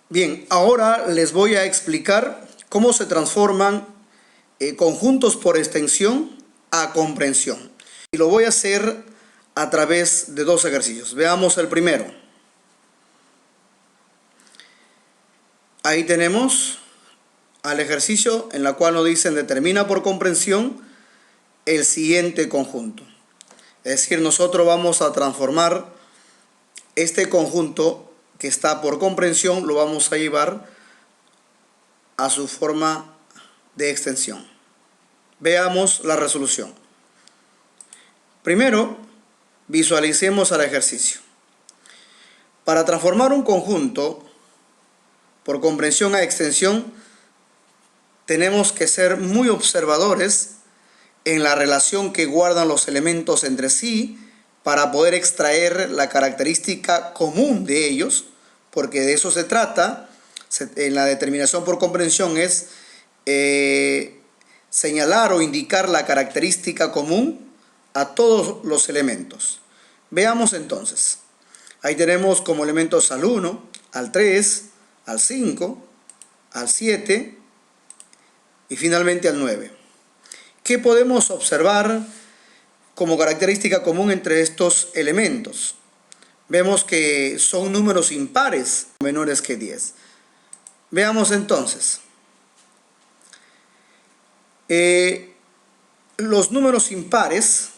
Bien, ahora les voy a explicar cómo se transforman conjuntos por extensión a comprensión. Y lo voy a hacer a través de dos ejercicios. Veamos el primero. Ahí tenemos al ejercicio en la cual nos dicen determina por comprensión el siguiente conjunto. Es decir, nosotros vamos a transformar este conjunto que está por comprensión, lo vamos a llevar a su forma de extensión. Veamos la resolución. Primero, visualicemos el ejercicio. Para transformar un conjunto por comprensión a extensión, tenemos que ser muy observadores en la relación que guardan los elementos entre sí para poder extraer la característica común de ellos, porque de eso se trata. En la determinación por comprensión es señalar o indicar la característica común a todos los elementos. Veamos entonces. Ahí tenemos como elementos al 1, al 3, al 5, al 7 y finalmente al 9. ¿Qué podemos observar como característica común entre estos elementos? Vemos que son números impares menores que 10. Veamos entonces. Los números impares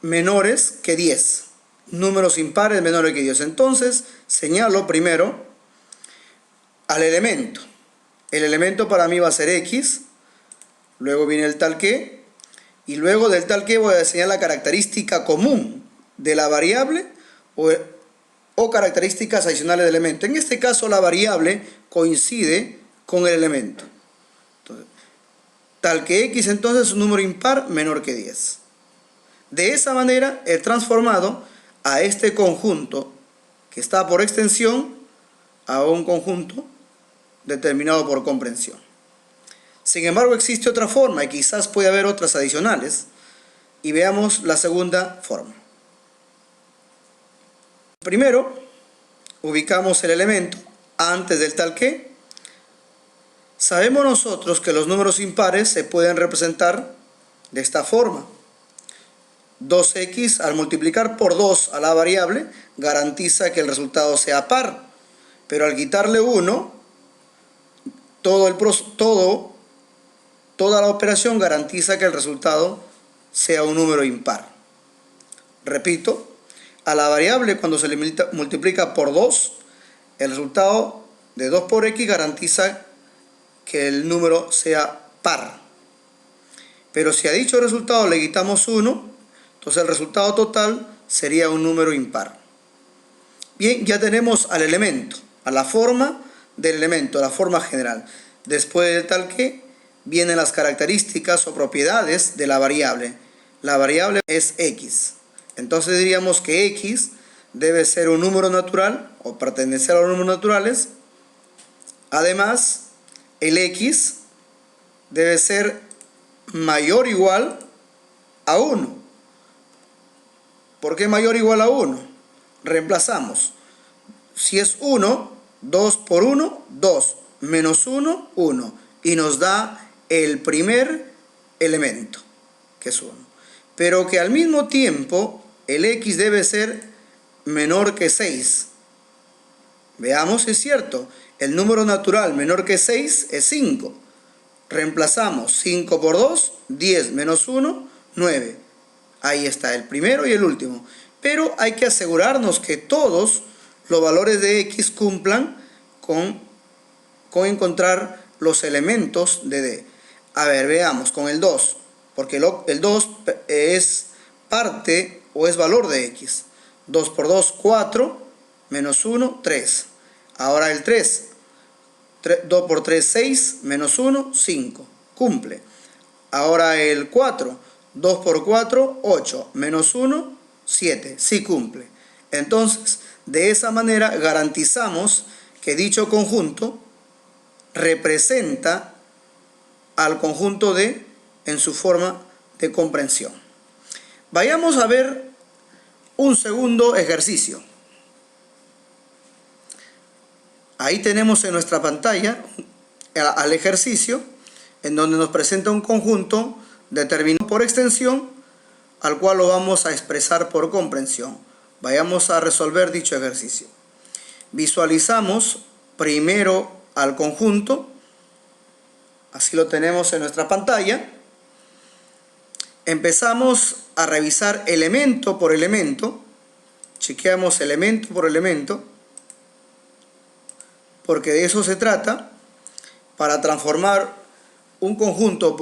menores que 10. Números impares menores que 10. Entonces, señalo primero al elemento. El elemento para mí va a ser X. Luego viene el tal que. Y luego del tal que voy a señalar la característica común de la variable o características adicionales del elemento. En este caso la variable coincide con el elemento. Entonces, tal que X entonces es un número impar menor que 10. De esa manera he transformado a este conjunto que está por extensión a un conjunto determinado por comprensión. Sin embargo, existe otra forma y quizás puede haber otras adicionales. Y veamos la segunda forma. Primero, ubicamos el elemento antes del tal que. Sabemos nosotros que los números impares se pueden representar de esta forma. 2x al multiplicar por 2 a la variable garantiza que el resultado sea par. Pero al quitarle 1, toda la operación garantiza que el resultado sea un número impar. Repito. A la variable cuando se le multiplica por 2, el resultado de 2 por x garantiza que el número sea par. Pero si a dicho resultado le quitamos 1, entonces el resultado total sería un número impar. Bien, ya tenemos al elemento, a la forma del elemento, la forma general. Después de tal que vienen las características o propiedades de la variable. La variable es x. Entonces diríamos que x debe ser un número natural o pertenecer a los números naturales. Además, el x debe ser mayor o igual a 1. ¿Por qué mayor o igual a 1? Reemplazamos. Si es 1, 2 por 1, 2. Menos 1, 1. Y nos da el primer elemento, que es 1. Pero que al mismo tiempo el x debe ser menor que 6. Veamos si es cierto. El número natural menor que 6 es 5. Reemplazamos 5 por 2, 10 menos 1, 9. Ahí está el primero y el último. Pero hay que asegurarnos que todos los valores de x cumplan con encontrar los elementos de d. A ver, veamos con el 2. Porque el 2 es parte o es valor de x. 2 por 2, 4, menos 1, 3. Ahora el 3. 2 por 3, 6, menos 1, 5. Cumple. Ahora el 4. 2 por 4, 8, menos 1, 7, sí cumple. Entonces, de esa manera garantizamos que dicho conjunto representa al conjunto D en su forma de comprensión. Vayamos a ver un segundo ejercicio. Ahí tenemos en nuestra pantalla al ejercicio en donde nos presenta un conjunto determinado por extensión al cual lo vamos a expresar por comprensión. Vayamos a resolver dicho ejercicio. Visualizamos primero al conjunto, así lo tenemos en nuestra pantalla. Empezamos a revisar elemento por elemento, chequeamos elemento por elemento, porque de eso se trata, para transformar un conjunto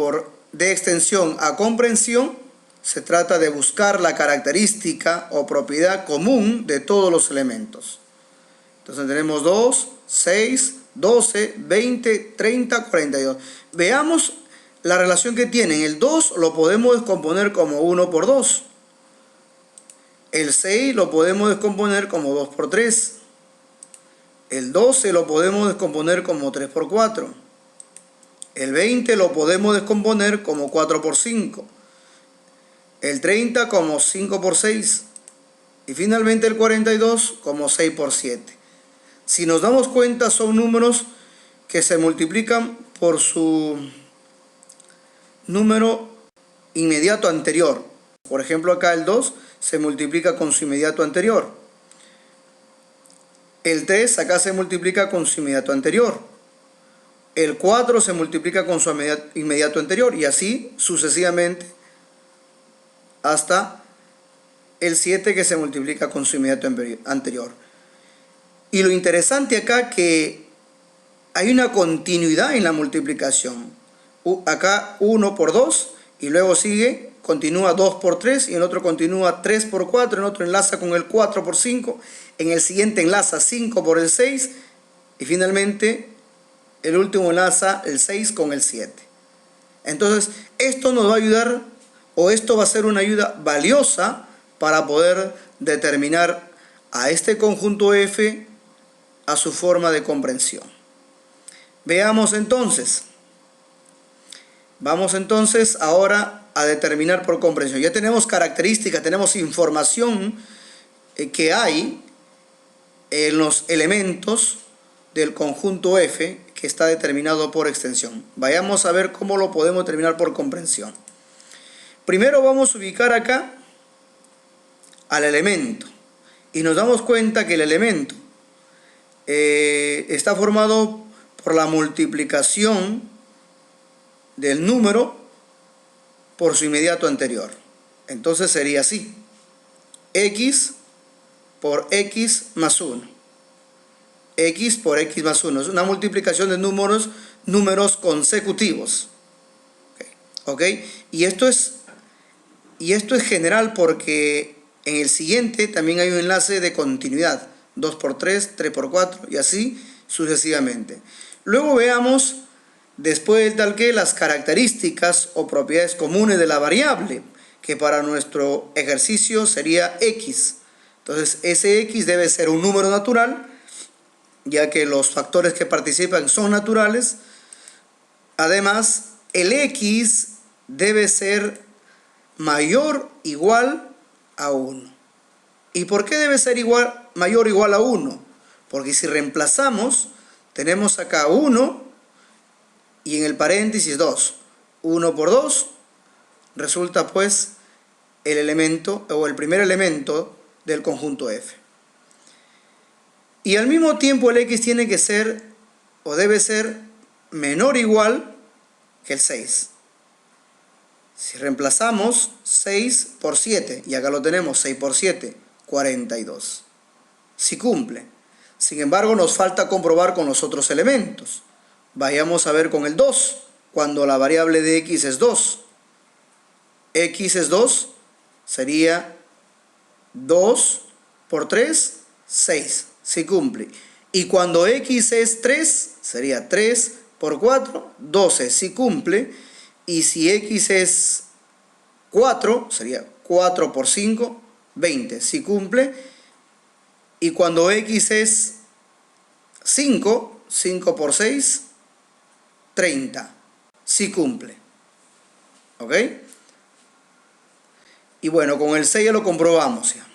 de extensión a comprensión. Se trata de buscar la característica o propiedad común de todos los elementos. Entonces tenemos 2, 6, 12, 20, 30, 42. Veamos la relación que tienen. El 2 lo podemos descomponer como 1 por 2. El 6 lo podemos descomponer como 2 por 3. El 12 lo podemos descomponer como 3 por 4. El 20 lo podemos descomponer como 4 por 5. El 30 como 5 por 6. Y finalmente el 42 como 6 por 7. Si nos damos cuenta, son números que se multiplican por su número inmediato anterior. Por ejemplo, acá el 2 se multiplica con su inmediato anterior. El 3 acá se multiplica con su inmediato anterior. El 4 se multiplica con su inmediato anterior y así sucesivamente hasta el 7 que se multiplica con su inmediato anterior. Y lo interesante acá que hay una continuidad en la multiplicación. Acá 1 por 2 y luego sigue, continúa 2 por 3 y el otro continúa 3 por 4, el otro enlaza con el 4 por 5, en el siguiente enlaza 5 por el 6 y finalmente el último enlaza el 6 con el 7. Entonces esto nos va a ayudar, o esto va a ser una ayuda valiosa para poder determinar a este conjunto F a su forma de comprensión. Veamos entonces. Vamos entonces ahora a determinar por comprensión. Ya tenemos características, tenemos información que hay en los elementos del conjunto F que está determinado por extensión. Vayamos a ver cómo lo podemos determinar por comprensión. Primero vamos a ubicar acá al elemento y nos damos cuenta que el elemento está formado por la multiplicación del número por su inmediato anterior. Entonces sería así: x por x más 1. X por x más 1. Es una multiplicación de números consecutivos. ¿Ok? Y esto es general porque en el siguiente también hay un enlace de continuidad. 2 por 3, 3 por 4 y así sucesivamente. Luego veamos, después del tal que, las características o propiedades comunes de la variable, que para nuestro ejercicio sería x. Entonces ese x debe ser un número natural, ya que los factores que participan son naturales. Además, el x debe ser mayor o igual a 1. ¿Y por qué debe ser mayor o igual a 1? Porque si reemplazamos, tenemos acá 1 y en el paréntesis 2. 1 por 2 resulta pues el elemento o el primer elemento del conjunto F. Y al mismo tiempo el x tiene que ser o debe ser menor o igual que el 6. Si reemplazamos 6 por 7, y acá lo tenemos, 6 por 7, 42. Si cumple. Sin embargo, nos falta comprobar con los otros elementos. Vayamos a ver con el 2, cuando la variable de x es 2. X es 2, sería 2 por 3, 6. Si cumple. Y cuando x es 3, sería 3 por 4, 12. Si cumple. Y si x es 4, sería 4 por 5, 20, sí cumple. Y cuando x es 5, 5 por 6, 30, sí cumple. ¿Ok? Y bueno, con el 6 ya lo comprobamos ya.